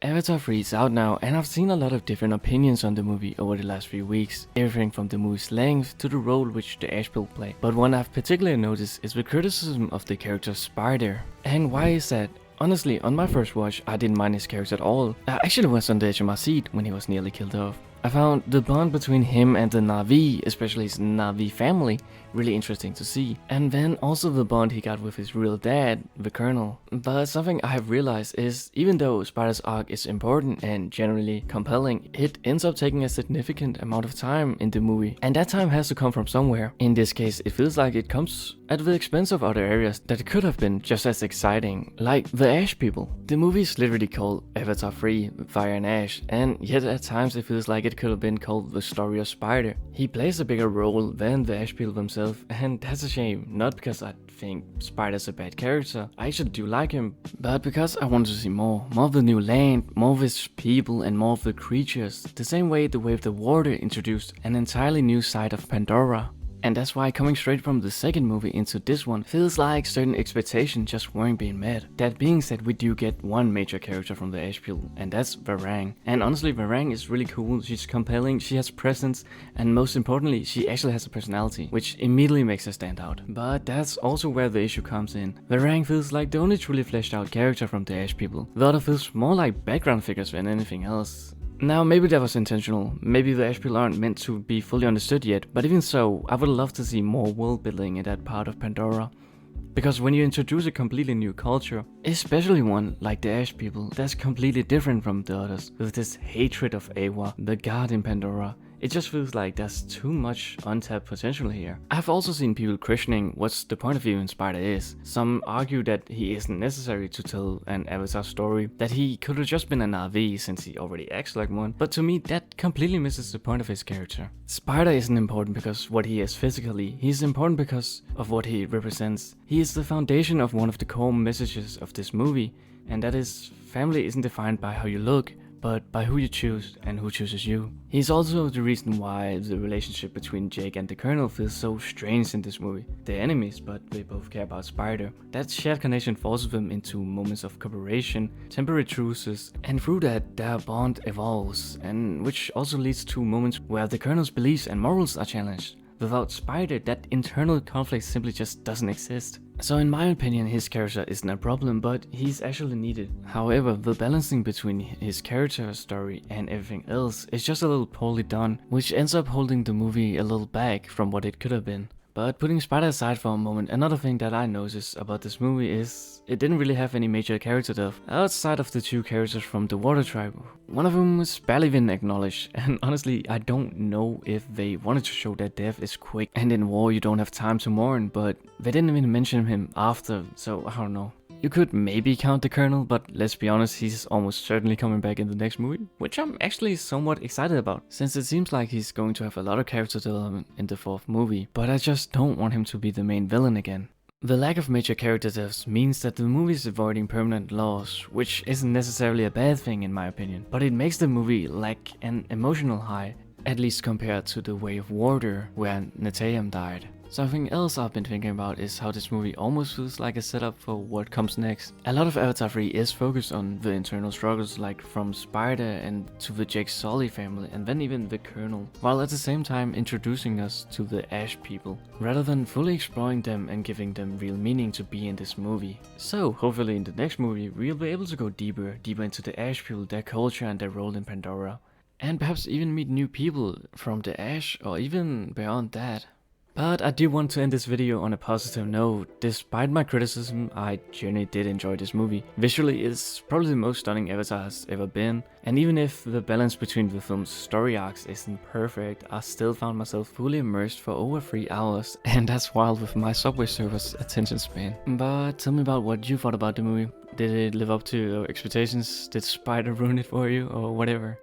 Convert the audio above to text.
Avatar 3 is out now, and I've seen a lot of different opinions on the movie over the last few weeks, everything from the movie's length to the role which the Ash people play. But one I've particularly noticed is the criticism of the character Spider. And why is that? Honestly, on my first watch, I didn't mind his character at all. I actually was on the edge of my seat when he was nearly killed off. I found the bond between him and the Na'vi, especially his Na'vi family, really interesting to see. And then also the bond he got with his real dad, the Colonel. But something I have realized is, even though Spider's arc is important and generally compelling, it ends up taking a significant amount of time in the movie. And that time has to come from somewhere. In this case, it feels like it comes at the expense of other areas that could have been just as exciting, like the Ash people. The movie is literally called Avatar 3, Fire and Ash, and yet at times it feels like it could have been called The Story of Spider. He plays a bigger role than the Ash people themselves, and that's a shame, not because I think Spider's a bad character, I actually do like him, but because I wanted to see more of the new land, more of his people and more of the creatures, the same way the Way of the Water introduced an entirely new side of Pandora. And that's why coming straight from the second movie into this one feels like certain expectations just weren't being met. That being said, we do get one major character from the Ash people, and that's Varang. And honestly, Varang is really cool, she's compelling, she has presence, and most importantly, she actually has a personality, which immediately makes her stand out. But that's also where the issue comes in. Varang feels like the only truly fleshed out character from the Ash people. The other feels more like background figures than anything else. Now, maybe that was intentional, maybe the Ash people aren't meant to be fully understood yet, but even so, I would love to see more world building in that part of Pandora. Because when you introduce a completely new culture, especially one like the Ash people, that's completely different from the others, with this hatred of Awa, the god in Pandora, it just feels like there's too much untapped potential here. I've also seen people questioning what's the point of view in Spider is. Some argue that he isn't necessary to tell an Avatar story, that he could have just been a Na'vi since he already acts like one, but to me that completely misses the point of his character. Spider isn't important because what he is physically, he's important because of what he represents. He is the foundation of one of the core messages of this movie, and that is, family isn't defined by how you look, but by who you choose and who chooses you. He's also the reason why the relationship between Jake and the Colonel feels so strange in this movie. They're enemies, but they both care about Spider. That shared connection forces them into moments of cooperation, temporary truces, and through that their bond evolves, and which also leads to moments where the Colonel's beliefs and morals are challenged. Without Spider, that internal conflict simply just doesn't exist. So in my opinion, his character isn't a problem, but he's actually needed. However, the balancing between his character story and everything else is just a little poorly done, which ends up holding the movie a little back from what it could have been. But putting Spider aside for a moment, another thing that I noticed about this movie is it didn't really have any major character death, outside of the two characters from the Water Tribe. One of them was barely even acknowledged, and honestly I don't know if they wanted to show that death is quick and in war you don't have time to mourn, but they didn't even mention him after, so I don't know. You could maybe count the Colonel, but let's be honest, he's almost certainly coming back in the next movie, which I'm actually somewhat excited about, since it seems like he's going to have a lot of character development in the fourth movie, but I just don't want him to be the main villain again. The lack of major character deaths means that the movie is avoiding permanent loss, which isn't necessarily a bad thing in my opinion, but it makes the movie lack an emotional high, at least compared to The Way of Water, where Neteyam died. Something else I've been thinking about is how this movie almost feels like a setup for what comes next. A lot of Avatar 3 is focused on the internal struggles, like from Spider and to the Jake Sully family and then even the Colonel, while at the same time introducing us to the Ash people, rather than fully exploring them and giving them real meaning to be in this movie. So hopefully in the next movie we'll be able to go deeper into the Ash people, their culture and their role in Pandora, and perhaps even meet new people from the Ash or even beyond that. But I do want to end this video on a positive note. Despite my criticism, I genuinely did enjoy this movie. Visually, it's probably the most stunning Avatar has ever been, and even if the balance between the film's story arcs isn't perfect, I still found myself fully immersed for over 3 hours, and that's wild with my Subway server's attention span. But tell me about what you thought about the movie. Did it live up to your expectations? Did Spider ruin it for you, or whatever?